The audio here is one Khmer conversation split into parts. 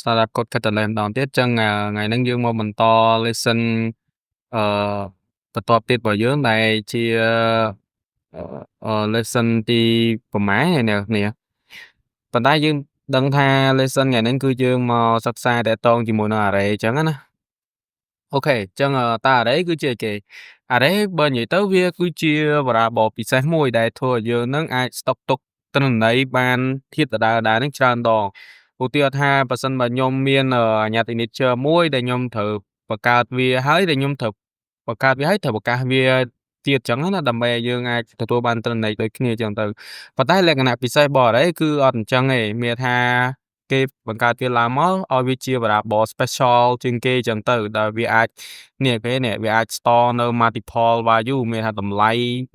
ស្វាគមន៍កាត់តលែម្ដងទៀតចឹងថ្ងៃហ្នឹងយើងមកបន្ត lesson អឺបន្តទៀតរបស់យើងដែលជាlesson ទីប្រហែលអ្នកនរគ្នាប៉ុន្តែយើងដឹងថា lesson ថ្ងៃហ្នឹងគឺយើងមកសិក្សាតាក់ទងជាមួយនឹង array អញ្ចឹងណាអូខេអញ្ចឹងតើ array គឺជាអីគេ array បើនិយាយទៅវាគឺជា variable ពិសេសមួយដែលធ្វើឲ្យយើងនឹងអាចស្តុកទុកទិន្នន័យបានធាតុដដែលៗនឹងច្រើនដងឧទាហរណ៍ថាបើសិនបើខ្ញុំមានអាញា integer មួយដែលខ្ញុំត្រូវបង្កើតវាហើយដែលខ្ញុំត្រូវបង្កើតវាហើយត្រូវប្រកាសវាទៀតអញ្ចឹងណាដើម្បីឲ្យយើងអាចទទួលបានទិន្នន័យដូចគ្នាអញ្ចឹងទៅប៉ុន្តែលក្ខណៈពិសេសរបស់ array គឺអត់អញ្ចឹងទេមានថាគេបង្កើតវាឡើងមកឲ្យវាជា variable special ជាងគេអញ្ចឹងទៅដែលវាអាចនេះវាអាច store នៅ multiple value មានថាតម្លៃ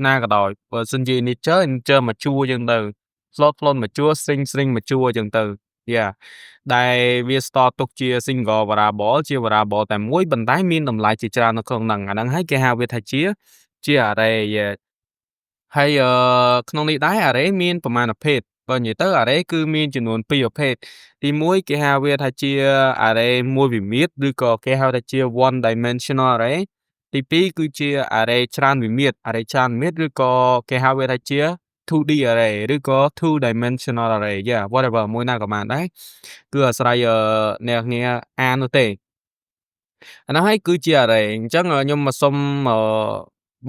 ណាក៏ដោយបើសិនជា integer មួយជួរអញ្ចឹងទៅ float មួយជួរ string មួយជួរអញ្ចឹងទៅដែលវា store ទុកជា single variable ជា variable តែមួយប៉ុន្តែមានតម្លៃជាច្រើននៅក្នុងហ្នឹងអាហ្នឹងហើយគេហៅវាថាជា array ហើយក្នុងនេះដែរ array មានប្រមាណប្រភេទបើនិយាយទៅ array គឺមានចំនួន2ប្រភេទទី1គេហៅវាថាជា array មួយវិមាត្រឬក៏គេហៅថាជា one dimensional array ទី2គឺជា array ច្រើនវិមាត្រឬក៏គេហៅវាថាជា 2D array ឬក៏ two dimensional array whatever មួយណាក៏បានដែរគឺអាស្រ័យអ្នកគ្នាអាននោះទេអានោះហើយគឺជា array អញ្ចឹងខ្ញុំមកសុំ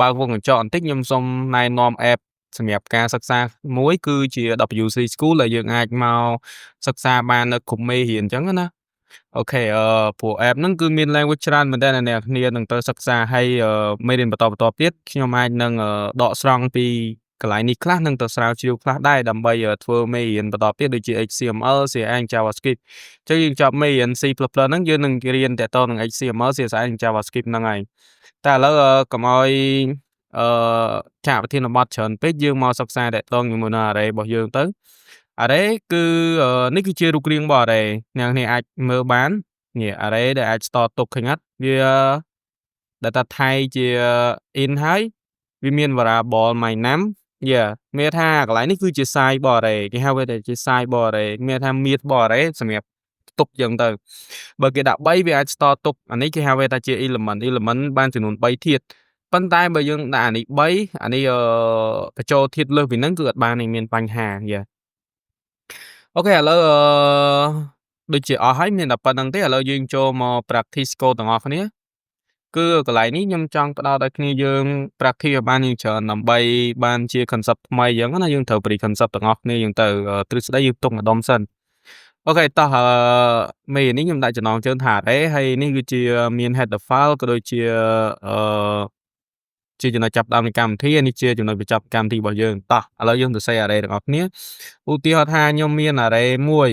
បើកវងកញ្ចក់បន្តិចខ្ញុំសូមណែនាំ app សម្រាប់ការសិក្សាមួយគឺជា WC School ដែលយើងអាចមកសិក្សាបាននៅគ្រប់មេរៀនអញ្ចឹងណាអូខេព្រោះ app ហ្នឹងគឺមាន language ច្រើនមែនតើអ្នកគ្នានឹងត្រូវសិក្សាហើយមេរៀនបន្តទៀតខ្ញុំអាចនឹងដកស្រង់ពីកន្លែងនេះខ្លះនឹងទៅស្រាវជ្រាវខ្លះដែរដើម្បីធ្វើមេរៀនបន្តទៀតដូចជា HTML CSS JavaScript អញ្ចឹងយើងចប់មេរៀន C++ ហ្នឹងយើងនឹងរៀនតាក់ទងនឹង HTML CSS JavaScript ហ្នឹងហើយតែឥឡូវកុំឲ្យអឺចាក់ប្រធានបទច្រើនពេកយើងមកសិក្សាតាក់ទងជាមួយនឹង array របស់យើងទៅ array គឺនេះគឺជារូបរាងរបស់ array អ្នកនាងអាចមើលបាននេះ array ដែលអាច store ទុកឃើញអត់វា data type ជា int ហើយវាមាន variable my name មានថាកន្លែងនេះគឺជា size របស់ array គេហៅវាថាជា size របស់ array មានថាមាត្ររបស់ array សម្រាប់ទុកអញ្ចឹងទៅបើគេដាក់3វាអាច store ទុកអានេះគេហៅវាថាជា element បានចំនួន3ធាតុប៉ុន្តែបើយើងដាក់អានេះ3អានេះបញ្ចូលធាតុលើសពីហ្នឹងគឺអត់បានទេមានបញ្ហាអូខេឥឡូវដូចជាអស់ហើយមានតែប៉ុណ្្នឹងទេឥឡូវយើងចូលមក practice code ទាំងអស់គ្នាគឺកន្លែងនេះខ្ញុំចង់ផ្ដោតឲ្យគ្នាយើង practice ឲ្យបានច្រើនដើម្បីបានជា concept ថ្មីអញ្ចឹងណាយើងត្រូវ pre concept ទាំងអស់គ្នាអញ្ចឹងទៅទ្រឹស្ដីយើងទុកម្ដុំសិនអូខេតោះមេរៀននេះខ្ញុំដាក់ចំណងជើងថា array ហើយនេះគឺជាមាន header file ក៏ដូចជាជាចំណុចចាប់ផ្ដើមនៃកម្មវិធីនេះជាចំណុចបញ្ចប់កម្មវិធីរបស់យើងតោះឥឡូវយើងសរសេរ array ទាំងអស់គ្នាឧទាហរណ៍ថាខ្ញុំមាន array មួយ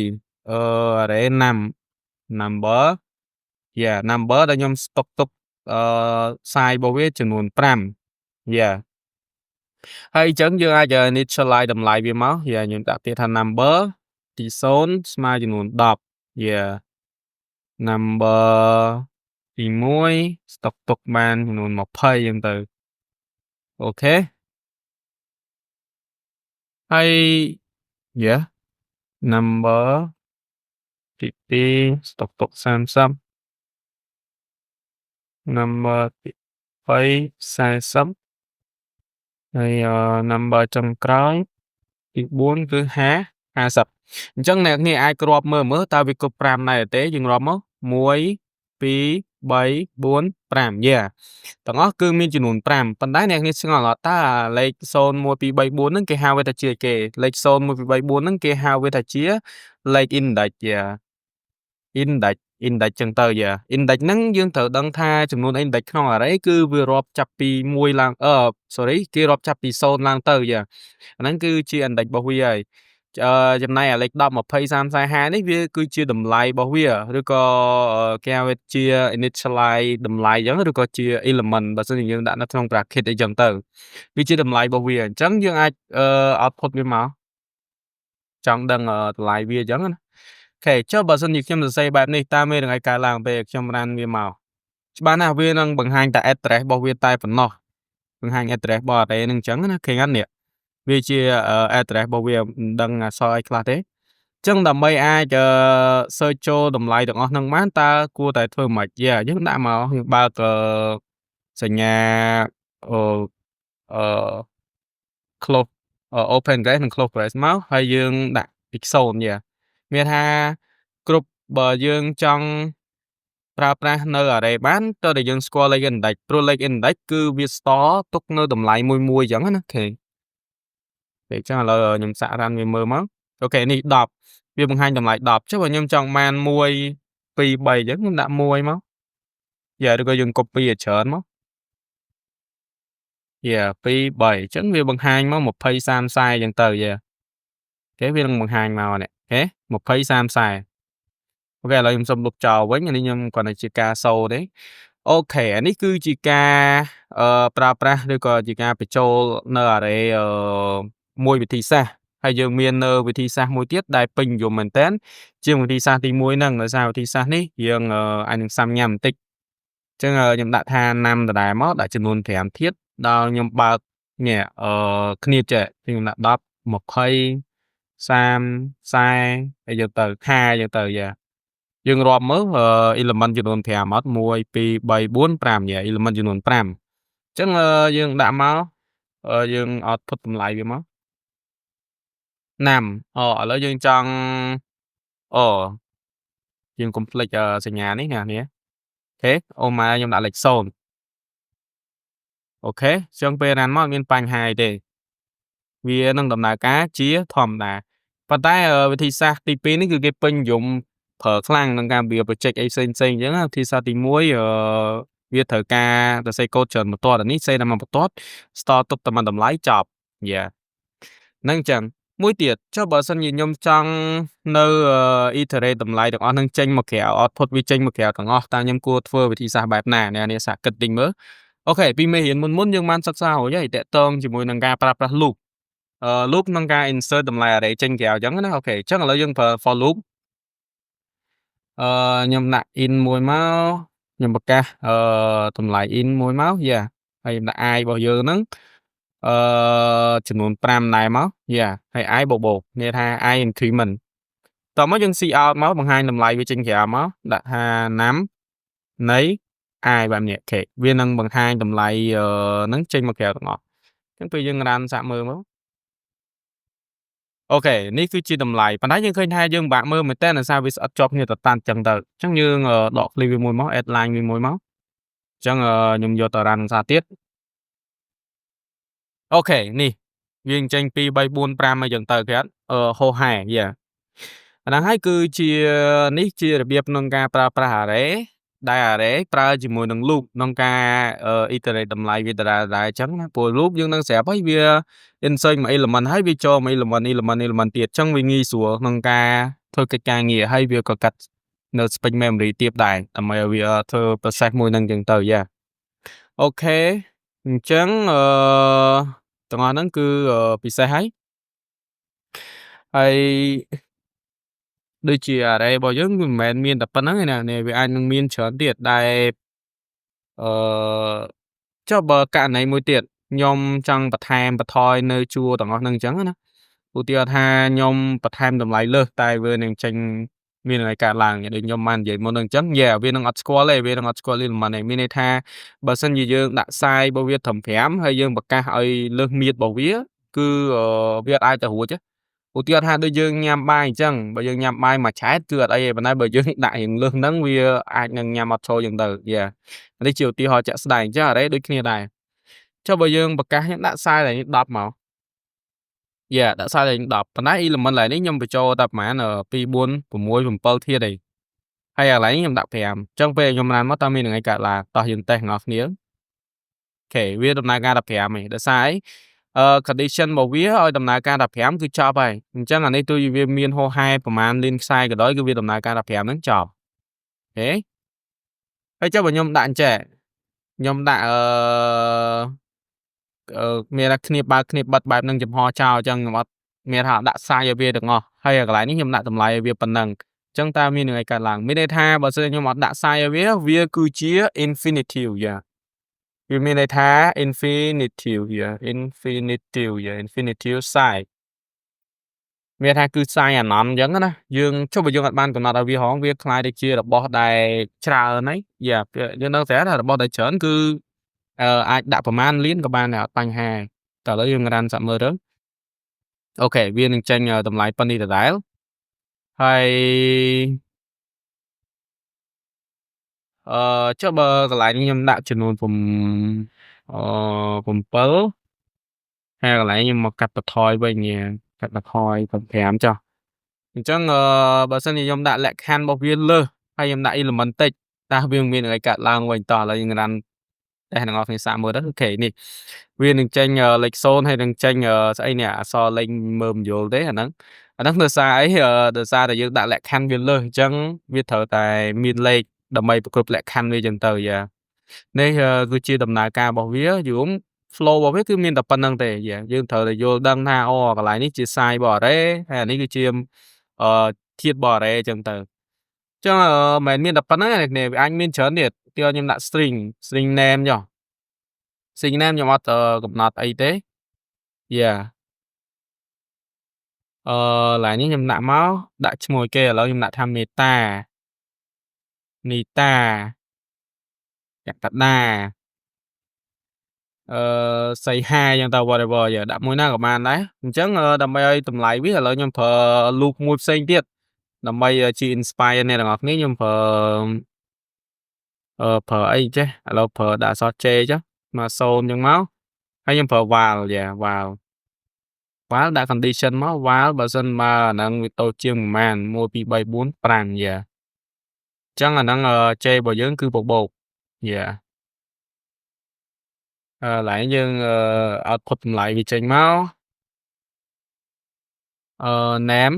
array number number ដែលខ្ញុំស្តុកទុកsize របស់វាចំនួន5ហើយអញ្ចឹងយើងអាច initialize តម្លៃវាមកខ្ញុំដាក់ពាក្យថា number ទី0ស្មើចំនួន10number ទី1ស្តុកទុកបានចំនួន20អញ្ចឹងទៅអូខេហើយ number ទី2ស្តុកទុក30 number ទី3 40ហើយ number ចុងក្រោយទី4គឺ50អញ្ចឹងអ្នកនាងអាចគ្រាប់មើលតើវាគ្រប់5ដែរទេយើងរាប់មក1 2 3 4 5ទាំងអស់គឺមានចំនួន5ប៉ុន្តែអ្នកនាងស្គាល់អត់តើលេខ0 1 2 3 4ហ្នឹងគេហៅវាថាជាគេលេខ0 1 2 3 4ហ្នឹងគេហៅវាថាជាលេខ index index ចឹងទៅindex ហ្នឹងយើងត្រូវដឹងថាចំនួន index ក្នុង array គឺវារាប់ចាប់ពី1ឡើងគេរាប់ចាប់ពី0ឡើងទៅអាហ្នឹងគឺជា index របស់វាហើយចំណែកអាលេខ10 20 30 40នេះវាគឺជាតម្លៃរបស់វាឬក៏គេហៅវាជា initialize តម្លៃអញ្ចឹងឬក៏ជា element បើសិនជាយើងដាក់នៅក្នុង bracket អីចឹងទៅវាជាតម្លៃរបស់វាអញ្ចឹងយើងអាចoutput វាមកចង់ដឹងតម្លៃវាអញ្ចឹងណាអូខេចុះបើសិនជាខ្ញុំសរសេរបែបនេះតើមេនឹងឲ្យកើតឡើងពេលខ្ញុំរានវាមកច្បាស់ណាស់វានឹងបង្ហាញតែ address របស់វាតែប៉ុណ្ណោះបង្ហាញ address របស់ array ហ្នឹងអញ្ចឹងណាឃើញអត់នេះវាជា address របស់វាមិនដឹងអក្សរអីខ្លះទេ ចឹងដើម្បីអាចsearch ចូលតម្លៃទាំងអស់ហ្នឹងបានតើគួរតែធ្វើម៉េច? យើងដាក់មកយើងបើកសញ្ញាអឺអឺ close open brace និង close brace មកហើយយើងដាក់ពី0 មានថាគ្រប់បើយើងចង់ប្រើប្រាស់នៅ array បានតើតែយើងស្គាល់លេខ index ព្រោះលេខ index គឺវា store ទុកនៅតម្លៃមួយៗអញ្ចឹងណាអូខេចឹងឥឡូវខ្ញុំសាក់ run វាមើលមកអូខេនេះ10វាបង្ហាញតម្លៃ10ចុះបើខ្ញុំចង់បាន1 2 3អញ្ចឹងខ្ញុំដាក់1មកឬក៏យើង copy ឲ្យច្រើនមក2 3អញ្ចឹងវាបង្ហាញមក20 30 40អញ្ចឹងទៅគេវានឹងបង្ហាញមកនេះអូខេ20 30 40អូខេឥឡូវខ្ញុំសុំលុបចោលវិញអានេះខ្ញុំគ្រាន់តែជាការសូត្រទេអូខេអានេះគឺជាការប្រើប្រាស់ឬក៏ជាការបញ្ចូលនៅ array មួយវិធីសាស្ត្រហើយយើងមាននៅវិធីសាស្ត្រមួយទៀតដែលពេញនិយមមែនតើជាងវិធីសាស្ត្រទី1ហ្នឹងដោយសារវិធីសាស្ត្រនេះយើងអាចនឹងសាំញ៉ាំបន្តិចអញ្ចឹងខ្ញុំដាក់ថាណាំដដែលមកដាក់ចំនួន5ទៀតដល់ខ្ញុំបើកនេះគ្នាចេះខ្ញុំដាក់10 20 30 40ហើយយកទៅ50អញ្ចឹងទៅយើងរាប់មើលelement ចំនួន5អត់1 2 3 4 5element ចំនួន5អញ្ចឹងយើងដាក់មកយើង output តម្លៃវាមកណាំឥឡូវយើងចង់យើងកុំភ្លេចសញ្ញានេះណានេះអូខេអូម៉ាខ្ញុំដាក់លេខ0អូខេអញ្ចឹងពេល run មកអត់មានបញ្ហាអីទេវានឹងដំណើរការជាធម្មតាប៉ុន្តែវិធីសាស្ត្រទី2នេះគឺគេពេញនិយមប្រើខ្លាំងក្នុងការវា project អីផ្សេងៗអញ្ចឹងវិធីសាស្ត្រទី1វាត្រូវការសរសេរកូដច្រើនបន្ទាត់អានេះសេតែមកបន្ទាត់ store ទុកតែមួយតម្លៃចប់ហ្នឹងអញ្ចឹងមួយទៀតចុះបើសិនជាខ្ញុំចង់នៅiterate តម្លៃទាំងអស់ហ្នឹងចេញមកក្រៅ output វាចេញមកក្រៅទាំងអស់តើខ្ញុំគួរធ្វើវិធីសាស្ត្របែបណាអ្នកនាងសាកគិតតិចមើលអូខេពីមេរៀនមុនយើងបានសិក្សារួចហើយតាក់ទងជាមួយនឹងការប្រើប្រាស់ loop loop ក្នុងការ insert តម្លៃ array ចេញក្រៅអញ្ចឹងណាអូខេអញ្ចឹងឥឡូវយើងប្រើ for loop ខ្ញុំដាក់ in មួយមកខ្ញុំប្រកាសតម្លៃ in មួយមកហើយខ្ញុំដាក់ i របស់យើងហ្នឹងចំនួន5ដែរមកហើយ i បូកនេះថា i increment តមកយើង cout មកបង្ហាញតម្លៃវាចេញក្រៅមកដាក់ថាណាំនៃ i បែបនេះអូខេវានឹងបង្ហាញតម្លៃហ្នឹងចេញមកក្រៅទាំងអស់អញ្ចឹងពេលយើង run សាកមើលមកអូខេនេះគឺជាតម្លៃប៉ុន្តែយើងឃើញថាយើងពិបាកមើលមែនតើដោយសារវាស្អិតជាប់គ្នាទៅតាន់អញ្ចឹងទៅអញ្ចឹងយើងដក clip វាមួយមក add line វាមួយមកអញ្ចឹងខ្ញុំយកទៅ run សារទៀតអូខេនេះវាចេញ2 3 4 5អីចឹងទៅគេអត់ហូរហែអាហ្នឹងហើយគឺជានេះជារបៀបក្នុងការប្រើប្រាស់ array ដែល array ប្រើជាមួយនឹង loop ក្នុងការ iterate តម្លៃវាដដែលៗអញ្ចឹងណាព្រោះ loop យើងនឹងស្រាប់ហើយវា insert មួយ element ហើយវាចូលមួយ element ទៀតអញ្ចឹងវាងាយស្រួលក្នុងការធ្វើកិច្ចការងារហើយវាក៏កាត់នៅ space memory ទៀតដែរដើម្បីឲ្យវាធ្វើ process មួយហ្នឹងអញ្ចឹងទៅអូខេអញ្ចឹងទាំងអស់ហ្នឹងគឺពិសេសហើយដូចជា array របស់យើងវាមិនមែនមានតែប៉ុណ្្នឹងទេណាវាអាចនឹងមានច្រើនទៀតដែលអឺចុះបើករណីមួយទៀតខ្ញុំចង់បន្ថែមបន្ថយនៅជួរទាំងអស់ហ្នឹងអញ្ចឹងណាឧទាហរណ៍ថាខ្ញុំបន្ថែមតម្លៃលើសតែវានឹងចេញមានอะไรកើតឡើងដូចខ្ញុំបាននិយាយមុនហ្នឹងអញ្ចឹងវានឹងអត់ស្គាល់ទេវានឹងអត់ស្គាល់ element ទេមានន័យថាបើសិនជាយើងដាក់ size របស់វាត្រឹម5ហើយយើងប្រកាសឲ្យលើស mid របស់វាគឺវាអត់អាចទៅរួចទេឧទាហរណ៍ថាដូចយើងញ៉ាំបាយអញ្ចឹងបើយើងញ៉ាំបាយមួយឆែតគឺអត់អីទេប៉ុន្តែបើយើងដាក់រៀងលើសហ្នឹងវាអាចនឹងញ៉ាំអត់ចូលអញ្ចឹងទៅនេះជាឧទាហរណ៍ជាក់ស្ដែងអញ្ចឹង array ដូចគ្នាដែរចុះបើយើងប្រកាសដាក់ size ឡើង10មកដាក់ size ឡើង10ប៉ុន្តែ element ឡើងនេះខ្ញុំបញ្ចូលតែប្រហែល2 4 6 7ទៀតឯងហើយកន្លែងនេះខ្ញុំដាក់5អញ្ចឹងពេលខ្ញុំ run មកតើមាននឹងអីកើតឡើងតោះយើងតេស្តទាំងអស់គ្នាអូខេវាដំណើរការ15ឯងដោយសារអីcondition របស់វាឲ្យដំណើរការ15គឺចប់ហើយអញ្ចឹងអានេះទោះវាមានហូរហែប្រមាណលានខ្សែក៏ដោយគឺវាដំណើរការ15ហ្នឹងចប់អូខេហើយចុះបើខ្ញុំដាក់អញ្ចេះខ្ញុំដាក់មានថាគ្នាបើកគ្នាបិទបែបហ្នឹងចំហចោលអញ្ចឹងខ្ញុំអត់មានថាដាក់ size ឲ្យវាទាំងអស់ហើយកន្លែងនេះខ្ញុំដាក់តម្លៃឲ្យវាប៉ុណ្ណឹងអញ្ចឹងតើមាននឹងអីកើតឡើងមានន័យថាបើសិនខ្ញុំអត់ដាក់ size ឲ្យវាគឺជា infinitive វាមានន័យថា infinitive infinitive size មានថាគឺផ្សាយអាណម្មណ៍អញ្ចឹងណាយើងចុះបើយើងអត់បានកំណត់ឲ្យវាហងវាខ្លាយទៅជារបស់ដែលច្រើនហើយយ៉ាយើងដឹងស្រាប់ថារបស់ដែលច្រើនគឺអាចដាក់ប្រមាណលានក៏បានដែរអត់បញ្ហាតែឥឡូវយើងរ៉ានសាក់មើលទៅអូខេវានឹងចេញតម្លៃប៉ុណ្នេះដដែលហើយចុះបើកន្លែងនេះខ្ញុំដាក់ចំនួនអ7ហើយកន្លែងខ្ញុំមកកាត់បន្ថយវិញកាត់បន្ថយ5ចុះអញ្ចឹងបើសិនជាខ្ញុំដាក់លក្ខខណ្ឌរបស់វាលើសហើយខ្ញុំដាក់ element តិចតើវាមានអ្វីកើតឡើងវិញតោះឥឡូវយើងរ៉ានតេស្តអ្នកនរគ្នាសាកមើលទៅអូខេនេះវានឹងចេញលេខ0ហើយនឹងចេញស្អីនេះអក្សរលេខមើលមិនយល់ទេអាហ្នឹងដោយសារអីដោយសារតែយើងដាក់លក្ខខណ្ឌវាលើសអញ្ចឹងវាត្រូវតែមានលេខដើម្បីប្រកបលក្ខខណ្ឌវាអញ្ចឹងទៅយ៉ានេះគឺជាដំណើរការរបស់វាយល់ flow របស់វាគឺមានតែប៉ុណ្្នឹងទេយ៉ាយើងត្រូវតែយល់ដឹងថាអូកន្លែងនេះជា size របស់ array ហើយអានេះគឺជាធាតុរបស់ array អញ្ចឹងទៅអញ្ចឹងមិនមែនមានតែប៉ុណ្្នឹងទេអ្នកវាអាចមានច្រើនទៀតទីខ្ញុំដាក់ string name ចុះ string name ខ្ញុំអត់កំណត់អីទេយ៉ាឡើយនេះខ្ញុំដាក់មកដាក់ឈ្មោះឲ្យគេឥឡូវខ្ញុំដាក់ថា meta ចក្រតាសីហាអញ្ចឹងទៅ whatever យ៉ាដាក់មួយណាក៏បានដែរអញ្ចឹងដើម្បីឲ្យតម្លៃវាឥឡូវខ្ញុំប្រើ loop មួយផ្សេងទៀតដើម្បីជា inspire អ្នកទាំងអស់គ្នាខ្ញុំប្រើអីចេះឥឡូវប្រើដាក់អក្សរ J ចុះមក0អញ្ចឹងមកហើយខ្ញុំប្រើ val យ៉ា val ដាក់ condition មក val បើសិនបើអាហ្នឹងវាតូចជាងប្រមាណ1 2 3 4 5យ៉ាអញ្ចឹងអាហ្នឹងJ របស់យើងគឺបបោកយ៉ាឡើយយើងoutput តម្លៃវាចេញមកname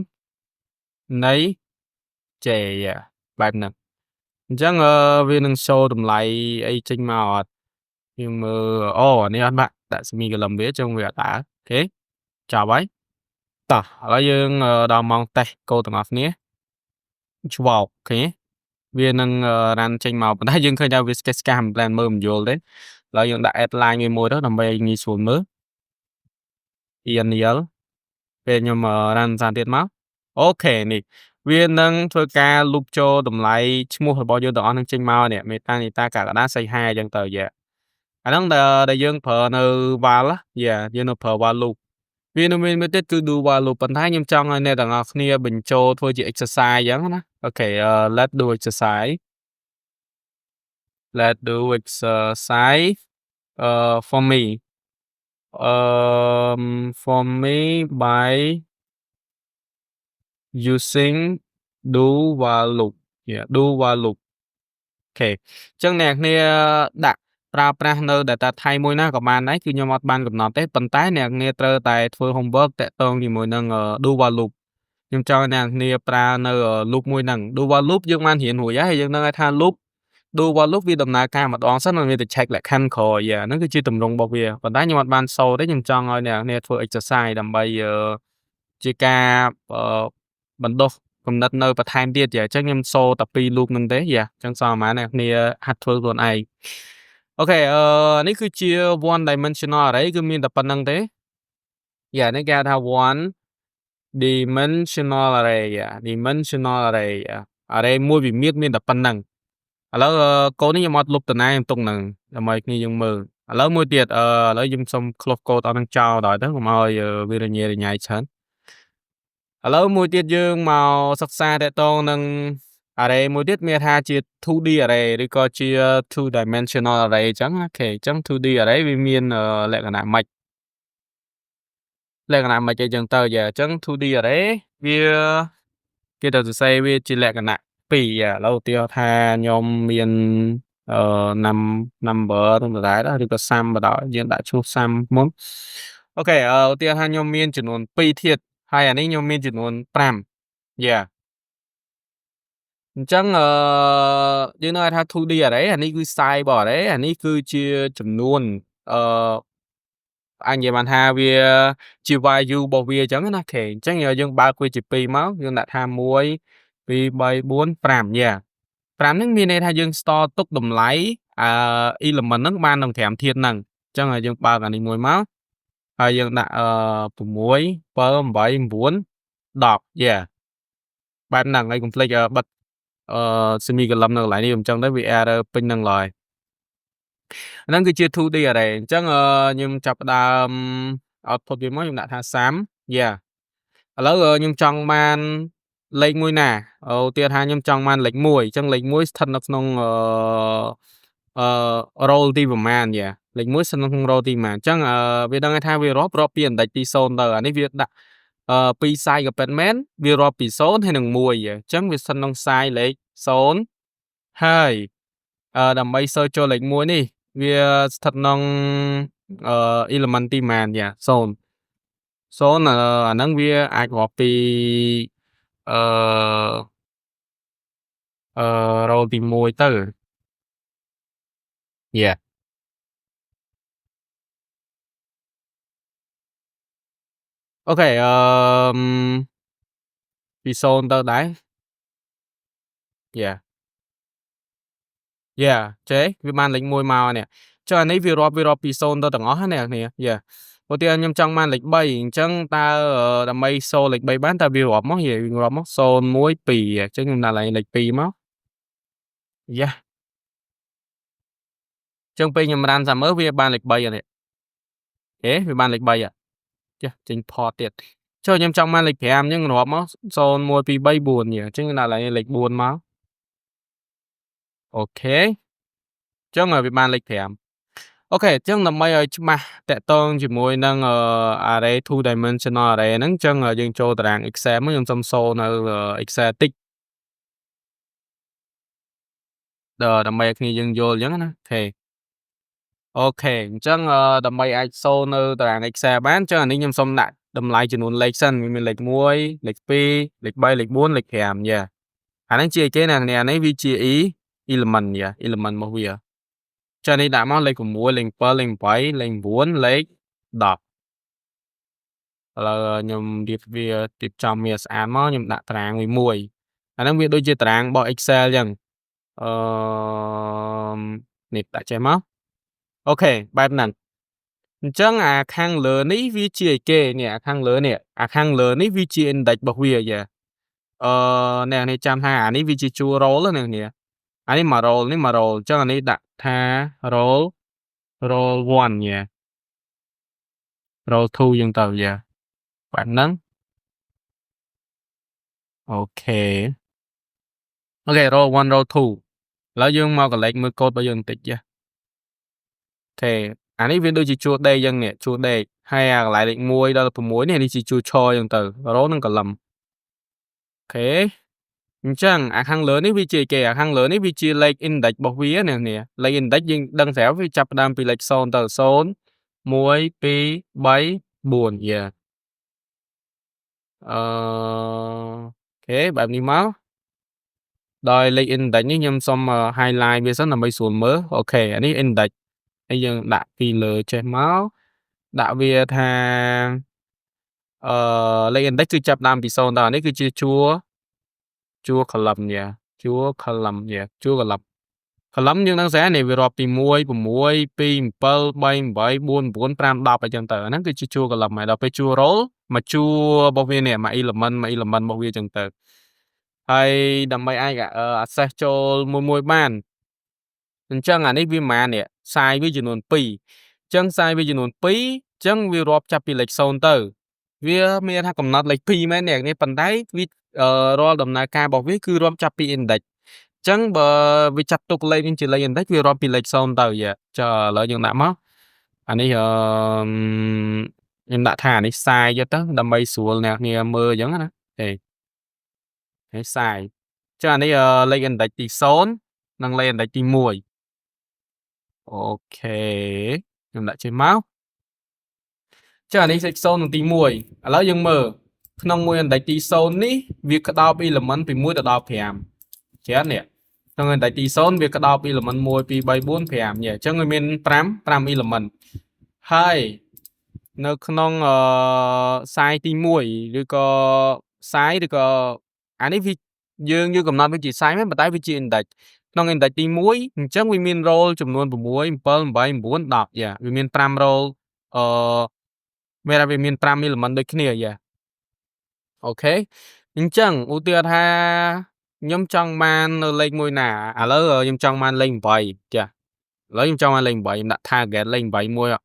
នៃ J យ៉ាបែបហ្នឹងអញ្ចឹងវានឹង show តម្លៃអីចេញមកអត់យើងមើលអូអានេះអត់បាក់ដាក់ semicolon វាចឹងវាអត់ដើរអូខេចប់ហើយតោះឥឡូវយើងដល់ម៉ោងតេស្តកូដទាំងអស់គ្នាច្បោកអូខេវានឹងរ៉ានចេញមកប៉ុន្តែយើងឃើញថាវាស្កេសស្កាសមិនមែនមើលមិនយល់ទេឥឡូវយើងដាក់ add line វាមួយទៅដើម្បីឲ្យងាយស្រួលមើល ENL ពេលខ្ញុំរ៉ានសារទៀតមកអូខេនេះវានឹងធ្វើការ loop ចូលតម្លៃឈ្មោះរបស់យើងទាំងអស់នឹងចេញមកនេះ meta neta កក្កដាសីហាអញ្ចឹងទៅយ៉ាអាហ្នឹងដែលយើងប្រើនៅ val យ៉ាយើងនៅប្រើ val loop វានៅមានមួយទៀតគឺ do while loop ប៉ុន្តែខ្ញុំចង់ឲ្យអ្នកទាំងអស់គ្នាបញ្ចូលធ្វើជា exercise អញ្ចឹងណាអូខេlet's do exercise for me for me by using do while loop yeah do while loop អូខេអញ្ចឹងអ្នកគ្នាដាក់ប្រើប្រាស់នៅ data type មួយណាក៏បានដែរគឺខ្ញុំអត់បានកំណត់ទេប៉ុន្តែអ្នកគ្នាត្រូវតែធ្វើ homework តាក់ទងជាមួយនឹង do while loop ខ្ញុំចង់ឲ្យអ្នកគ្នាប្រើនៅ loop មួយហ្នឹង do while loop យើងបានរៀនរួចហើយយើងដឹងហើយថា loop do while loop វាដំណើរការម្ដងសិនហើយវាទៅ check លក្ខខណ្ឌក្រោយហ្នឹងគឺជាទម្រង់របស់វាប៉ុន្តែខ្ញុំអត់បានសូត្រទេខ្ញុំចង់ឲ្យអ្នកគ្នាធ្វើ exercise ដើម្បីជាការបណ្ដុះគំនិតនៅបន្ថែមទៀតអញ្ចឹងខ្ញុំសូត្រតែពីរ loop ហ្នឹងទេអញ្ចឹងសល់ប្រហែលអ្នកគ្នាហាត់ធ្វើខ្លួនឯងអូខេនេះគឺជា one dimensional array គឺមានតែប៉ុណ្្នឹងទេនេះគេហៅថា one dimensional array array មួយវិមាត្រមានតែប៉ុណ្្នឹងឥឡូវកូដនេះខ្ញុំអត់លុបតាណាខ្ញុំទុកហ្នឹងដើម្បីគ្នាយើងមើលឥឡូវមួយទៀតឥឡូវយើងសុំ close code អត់នឹងចោលដល់ទៅកុំឲ្យវារញ៉េរញ៉ៃច្រើនឥឡូវមួយទៀតយើងមកសិក្សាតាក់ទងនឹង array មួយទៀតមានថាជា 2D array ឬក៏ជា two dimensional array អញ្ចឹងអូខេអញ្ចឹង 2D array វាមានលក្ខណៈម៉េចអីចឹងទៅអញ្ចឹង 2D array វាគេទៅសរសេរវាជាលក្ខណៈ2ឥឡូវឧទាហរណ៍ថាខ្ញុំមានnumber ដដែលឬក៏ sum បដយើងដាក់ឈ្មោះ sum មុនអូខេឧទាហរណ៍ថាខ្ញុំមានចំនួន2ធាតុហើយអានេះខ្ញុំមានចំនួន5អញ្ចឹងយើងnóiថា 2D array អានេះគឺ size របស់ array អានេះគឺជាចំនួនអាចនិយាយបានថាវាជា value របស់វាអញ្ចឹងណាអូខេអញ្ចឹងយើងបើកវាជា2មកយើងដាក់ថា1 2 3 4 55ហ្នឹងមានន័យថាយើង store ទុកតម្លៃelement ហ្នឹងបាននឹង5ធាតុហ្នឹងអញ្ចឹងយើងបើកអានេះមួយមកហើយយើងដាក់6 7 8 9 10 yeah បែបហ្នឹងហើយកុំភ្លេចបិទsemi-column នៅកន្លែងនេះអញ្ចឹងទៅវា error ពេញហ្នឹងឡើយហ្នឹងគឺជា 2D array អញ្ចឹងខ្ញុំចាប់ផ្ដើម output វាមកខ្ញុំដាក់ថា sum yeah ឥឡូវខ្ញុំចង់បានលេខមួយណាឧទាហរណ៍ថាខ្ញុំចង់បានលេខ1អញ្ចឹងលេខ1ស្ថិតនៅក្នុងrow ទីប្រមាណ yeah លេខ1ស្ថិតនៅក្នុង row ទីប្រមាណអញ្ចឹងវាដឹងថាវារាប់ពី index ទី0ទៅអានេះវាដាក់ពីខ្សែក៏ពិតមែនវារាប់ពី0ហើយនិង1អញ្ចឹងវាស្ថិតក្នុងខ្សែលេខ0ហើយដើម្បី search ចូលលេខ1នេះវាស្ថិតក្នុងelement ទីប៉ុន្មាន yeah 0អាហ្នឹងវាអាចរាប់ពីអrow ទី1ទៅ yeah អូខេពី0ទៅដែរ yeah yeah ចេះវាបានលេខ1មកនេះចុះអានេះវារាប់ពី0ទៅទាំងអស់ណាអ្នកនាង yeah ឧទាហរណ៍ខ្ញុំចង់បានលេខ3អញ្ចឹងតើដើម្បីសូលេខ3បានតើវារាប់មកវារាប់មក0 1 2អញ្ចឹងខ្ញុំដាក់លេខ2មក yeah អញ្ចឹងពេលខ្ញុំ run សាមើលវាបានលេខ3អានេះអូខេវាបានលេខ3ចេះចេញ port ទៀតចុះខ្ញុំចង់បានលេខ5អញ្ចឹងរាប់មក0 1 2 3 4អញ្ចឹងដាក់លេខ4មកអូខេអញ្ចឹងវាបានលេខ5អូខេអញ្ចឹងដើម្បីឲ្យច្បាស់តាក់ទងជាមួយនឹងarray 2 dimensional array ហ្នឹងអញ្ចឹងយើងចូលតារាង Excel មកខ្ញុំសុំសូនៅ Excel តិចដើម្បីឲ្យគ្នាយើងយល់អញ្ចឹងណាអូខេអញ្ចឹងដើម្បីអាចសូននៅតារាង Excel បានអញ្ចឹងអានេះខ្ញុំសុំដាក់តម្លៃចំនួនលេខសិនវាមានលេខ1លេខ2លេខ3លេខ4លេខ5យ៉ាអាហ្នឹងជាអីគេអ្នកនាងនេះវាជា element យ៉ា element របស់វាចានេះដាក់មកលេខ6លេខ7លេខ8លេខ9លេខ10ឥឡូវខ្ញុំរៀបចំវាស្អាតមកខ្ញុំដាក់តារាងមួយអាហ្នឹងវាដូចជាតារាងរបស់ Excel អញ្ចឹងអឺនេះដាក់ចេះមកអូខេបែបហ្នឹងអញ្ចឹងអាខាងលើនេះវាជាអីគេនេះអាខាងលើនេះនេះវាជា index របស់វាយ៉ាអ្នកនេះចាំថាអានេះវាជាជួរ roll ណាអ្នកនាងអានេះមក roll នេះមក roll អញ្ចឹងអានេះដាក់ថា roll 1យ៉ា roll 2អញ្ចឹងទៅយ៉ាបែបហ្នឹងអូខេroll 1 roll 2ឥឡូវយើងមកកលេចមើលកូដរបស់យើងបន្តិចយ៉ាអូខេអានេះវាដូចជាជួរដេកអញ្ចឹងនេះជួរដេកហើយអាកន្លែងលេខ1ដល់6នេះជាជួរឈរអញ្ចឹងទៅ row នឹង column អូខេអញ្ចឹងអាខាងលើនេះវាជាគេអាខាងលើនេះវាជាលេខ index របស់វាអ្នកនាងលេខ index យើងដឹងស្រាប់វាចាប់ផ្ដើមពីលេខ0ទៅ0 1 2 3 4យ៉ាអូខេបែបនេះមកដោយលេខ index នេះខ្ញុំសុំ highlight វាសិនដើម្បីស្រួលមើលអូខេអានេះ index ហើយយើងដាក់ពីលើចេះមកដាក់វាថាលេខ index គឺចាប់ផ្ដើមពី0ដល់អានេះគឺជាជួរ column យ៉ាជួរ column យ៉ាជួរ column column យើងដឹងស្រាប់នេះវារាប់ពី1 6 2 7 3 8 4 9 5 10អញ្ចឹងទៅអាហ្នឹងគឺជាជួរ column ហើយដល់ពេលជួរ row មកជួររបស់វានេះមក element របស់វាអញ្ចឹងទៅហើយដើម្បីអាចaccess ចូលមួយបានអញ្ចឹងអានេះវាប៉ុន្មាននេះ size វាចំនួន2អញ្ចឹង size វាចំនួន2អញ្ចឹងវារាប់ចាប់ពីលេខ0ទៅវាមានថាកំណត់លេខ2មែនអ្នកនេះប៉ុន្តែវារាល់ដំណើរការរបស់វាគឺរាប់ចាប់ពី index អញ្ចឹងបើវាចាត់ទុកលេខនេះជាលេខ index វារាប់ពីលេខ0ទៅយ៉ាចុះឥឡូវយើងដាក់មកអានេះខ្ញុំដាក់ថាអានេះ size យកទៅដើម្បីស្រួលអ្នកគ្នាមើលអញ្ចឹងណាsize ចុះអានេះលេខ index ទី0និងលេខ index ទី1អូខេខ្ញុំដាក់ចេញមកចុះអានេះលេខ0និងទី1ឥឡូវយើងមើលក្នុងមួយ index ទី0នេះវាក្តោប element ពី1ទៅដល់5ច្រើននេះក្នុង index ទី0វាក្តោប element 1 2 3 4 5អញ្ចឹងវាមាន5 element ហើយនៅក្នុងsize ទី1ឬក៏ size ឬក៏អានេះវាយើងកំណត់វាជា size មែនប៉ុន្តែវាជា index ក្នុង index ទី1អញ្ចឹងវាមាន row ចំនួន6 7 8 9 10យ៉ាវាមាន5 row មាន5 element ដូចគ្នាយ៉ា អូខេអញ្ចឹងឧទាហរណ៍ថាខ្ញុំចង់បាននៅលេខមួយណាឥឡូវខ្ញុំចង់បានលេខ8ចា៎ឥឡូវខ្ញុំចង់បានលេខ8ខ្ញុំដាក់ target លេខ8មួយអូ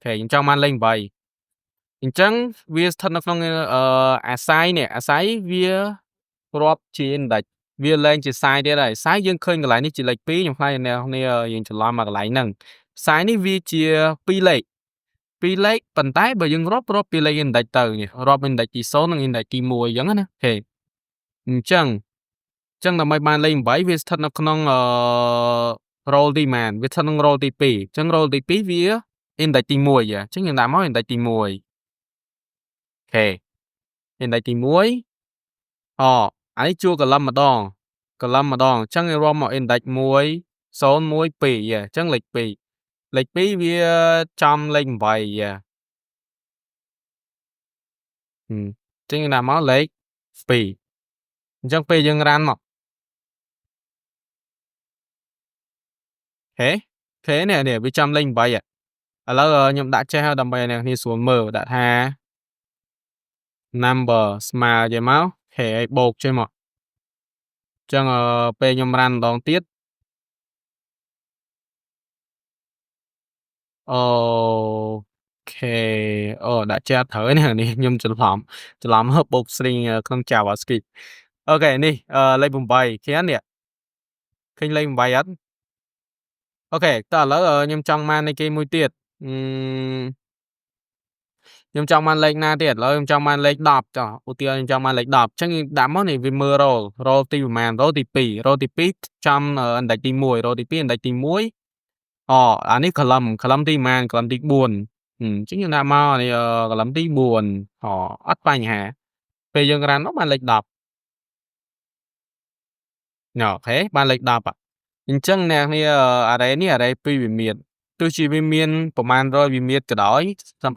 ខេខ្ញុំចង់បានលេខ8អញ្ចឹងវាស្ថិតនៅក្នុងអាសាយនេះអាសាយវារាប់ជា index វាលែងជាសាយទៀតហើយសាយយើងឃើញកន្លែងនេះជាលេខ2ខ្ញុំខ្លាចអ្នកនរគ្នាយើងច្រឡំមកកន្លែងហ្នឹងសាយនេះវាជា2លេខ2លេខប៉ុន្តែបើយើងរាប់ពីលេខ index ទៅនេះរាប់ index ទី0និង index ទី1អញ្ចឹងណាអូខេអញ្ចឹងដើម្បីបានលេខ8វាស្ថិតនៅក្នុងroll ទីប៉ុន្មានវាស្ថិតក្នុង roll ទី2អញ្ចឹង roll ទី2វា index ទី1អញ្ចឹងយើងដាក់មក index ទី1អូខេ index ទី1អានេះជួរ column ម្ដងអញ្ចឹងយើងរាប់មក index 1 0 1 2អញ្ចឹងលេខ2វាចំលេខ8អញ្ចឹងយើងដាក់មកលេខ2អញ្ចឹងពេលយើងរានមកខេនេះវាចំលេខ8ឥឡូវខ្ញុំដាក់ចេះហើយដើម្បីឲ្យអ្នកនរគ្នាស្រួលមើលដាក់ថា number ស្មើចេះមកខេឲ្យបូកចេះមកអញ្ចឹងពេលខ្ញុំរានម្ដងទៀតអូខេដាក់ចេះអត់ត្រូវទេនេះខ្ញុំច្រឡំបូក string ក្នុង JavaScript អូខេនេះលេខ8ឃើញនេះឃើញលេខ8អត់អូខេតោះឥឡូវខ្ញុំចង់បាននៃគេមួយទៀតខ្ញុំចង់បានលេខណាទៀតឥឡូវខ្ញុំចង់បានលេខ10ចុះឧទាហរណ៍ខ្ញុំចង់បានលេខ10អញ្ចឹងយើងដាក់មកនេះវាមើល roll ទីប្រមាណ roll ទី2ចំ index ទី1 roll ទី2 index ទី1អានេះ column ទីប៉ុន្មាន column ទី4អញ្ចឹងយើងដាក់មកនេះcolumn ទី4អត់បញ្ហាពេលយើងរានមកបានលេខ10អូខេបានលេខ10អញ្ចឹងអ្នកនេះarray នេះ array 2វាមានទោះជាវាមានប្រមាណ100វាមានក៏ដោយ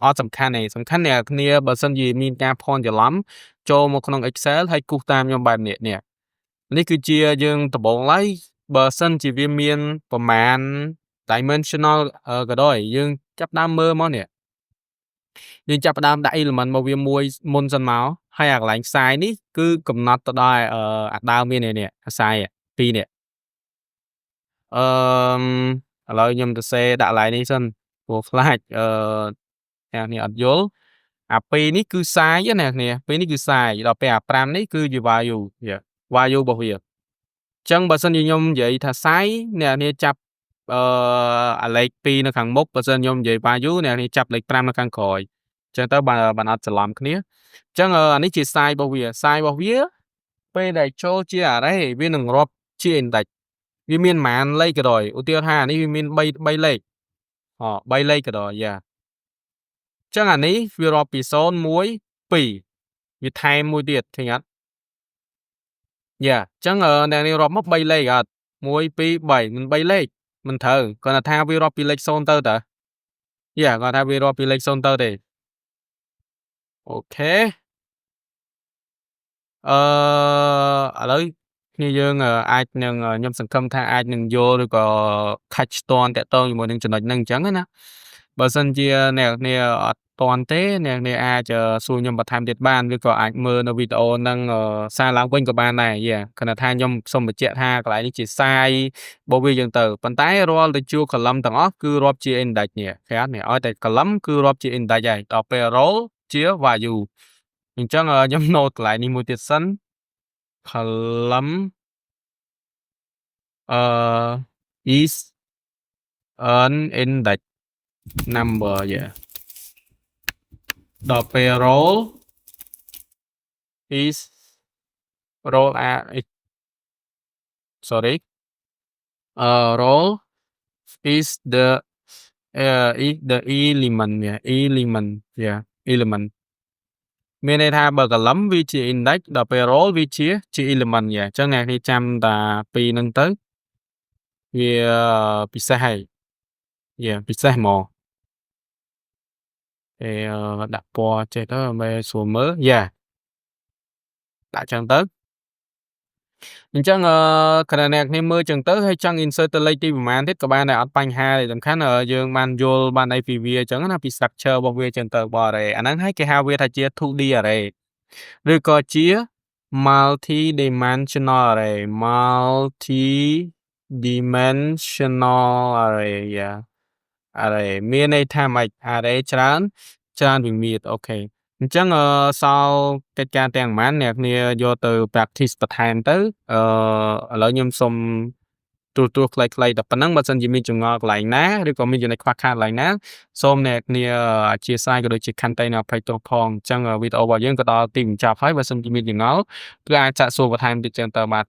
អត់សំខាន់ទេសំខាន់អ្នកគ្នាបើសិនជាមានការភ័ន្តច្រឡំចូលមកក្នុង Excel ហើយគូសតាមខ្ញុំបែបនេះនេះគឺជាយើងដំបូងឡើយបើសិនជាវាមានប្រមាណ dimensional ក៏ដោយយើងចាប់ដើមមើលមកនេះយើងចាប់ផ្ដើមដាក់ element មកវាមួយមុនសិនមកហើយអាកន្លែងខ្សែនេះគឺកំណត់ទៅដល់អាដើមមាននេះខ្សែ2នេះឥឡូវខ្ញុំទៅសេដាក់កន្លែងនេះសិនព្រោះខ្លាចអ្នកនេះអត់យល់អា2នេះគឺ size ណាអ្នកនេះ2នេះគឺ size ដល់ពេលអា5នេះគឺជា value របស់វាអញ្ចឹងបើសិនជាខ្ញុំនិយាយថា size អ្នកនេះចាប់អាលេខ2នៅខាងមុខបើសិនខ្ញុំនិយាយ value អ្នកនេះចាប់លេខ5នៅខាងក្រោយអញ្ចឹងទៅបានអត់ច្រឡំគ្នាអញ្ចឹងអានេះជា size របស់វាពេលដែលចូលជា array វានឹងរាប់ជា index វាមានប៉ុន្មានលេខក៏ដោយឧទាហរណ៍ថាអានេះវាមាន3លេខ3លេខក៏ដោយអញ្ចឹងអានេះវារាប់ពី0 1 2វាថែមមួយទៀតឃើញអត់អញ្ចឹងអ្នកនេះរាប់មក3លេខអត់1 2 3មិន3លេខមិនត្រូវគាត់ថាវារាប់ពីលេខ0ទៅតើគាត់ថាវារាប់ពីលេខ0ទៅទេអូខេឥឡូវគ្នាយើងអាចនឹងខ្ញុំសង្ឃឹមថាអាចនឹងយល់ឬក៏ខាច់ស្ទាន់តាក់ទងជាមួយនឹងចំណុចហ្នឹងអញ្ចឹងណាបើសិនជាអ្នកគ្នាអត់ទាន់ទេអ្នកគ្នាអាចសួរខ្ញុំបន្ថែមទៀតបានឬក៏អាចមើលនៅវីដេអូហ្នឹងសារឡើងវិញក៏បានដែរគ្រាន់តែថាខ្ញុំសូមបញ្ជាក់ថាកន្លែងនេះជាសាយរបស់វាអញ្ចឹងទៅប៉ុន្តែរាល់ទៅជួរ column ទាំងអស់គឺរាប់ជា index នេះឃើញអត់នេះឲ្យតែ column គឺរាប់ជា index ហើយដល់ពេល row ជា value អញ្ចឹងខ្ញុំ note កន្លែងនេះមួយទៀតសិន column is an index number ដល់ពេល roll is roll roll is the element element មានន័យថាបើ column វាជា index ដល់ពេល roll វាជា element អញ្ចឹងអ្នកនេះចាំតាពីរហ្នឹងទៅវាពិសេសហើយពិសេសហ្មងដាក់ពណ៌ចេះទៅដើម្បីស្រួលមើលដាក់ចឹងទៅអញ្ចឹងគ្រាន់តែអ្នកគ្នាមើលចឹងទៅហើយចង់ insert ទៅលេខទីប្រមាណទៀតក៏បានដែរអត់បញ្ហាទេសំខាន់យើងបានយល់បានអីពីវាអញ្ចឹងណាពី structure របស់វាចឹងទៅបង array អាហ្នឹងហើយគេហៅវាថាជា 2D array ឬក៏ជា multi-dimensional array multi-dimensional array yeah array មានន័យថាម៉េច array ច្រើនវិមាត្រ អូខេ អញ្ចឹងសល់កិច្ចការទាំងប៉ុន្មានអ្នកនាងយកទៅ practice បន្ថែមទៅ ឥឡូវខ្ញុំសូមទូរទស្សន៍ខ្លីៗតែប៉ុណ្ណឹង បើសិនជាមានចម្ងល់កន្លែងណា ឬក៏មានចំណុចខ្វះខាតកន្លែងណា សូមអ្នកនាងអធ្យាស្រ័យក៏ដូចជាខន្តីនឹងអភ័យទោសផង អញ្ចឹងវីដេអូរបស់យើងក៏ដល់ទីបញ្ចប់ហើយ បើសិនជាមានចម្ងល់គឺអាចសាកសួរបន្ថែមទៀតចឹងទៅបាទ